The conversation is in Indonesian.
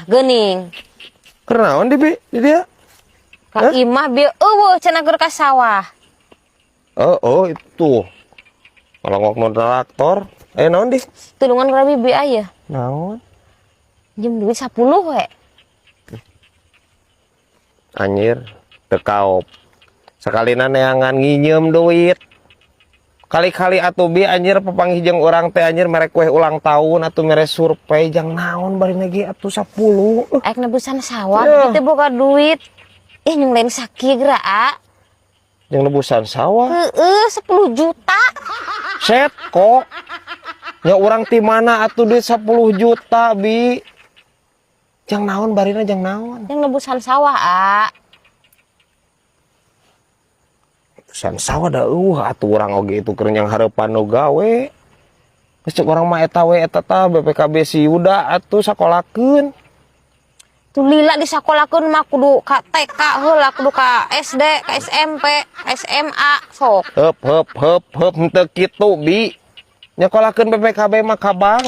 gening. Kenaon di dia? Kak Imah bieu eueuh cenah keur ka sawah. Oh itu. Kalau ngok traktor, naon di? Tulungan ka bibi aya. Naon? Jem duit 10 we. Anjir, teu kaop. Sakalina neangan nginjem duit. Kali-kali atuh bi anjir papanggih jeung urang teh anjir mere kue ulang tahun atuh mere survei jang naon bari lagi atuh 10. Aek nebusan sawah kitu boga duit. Nyung lain sakit geura. Jeung nebusan sawah. 10 juta. Set kok. Nya urang ti mana atuh duit 10 juta bi. Jang naon barina jang naon. Yang nebusan sawah, Nebusan sawah da atuh urang oge itu keur nyang hareupan nu gawe. Geus cek urang mah eta we eta tah BPKB Siuda atuh sakolakeun. Tu lila disakolakeun mah kudu ka TK heula, kudu ka SD, ka SMP, ka SMA sok. Heup henteu kitu bi. Nyakolakeun BPKB mah ka bank.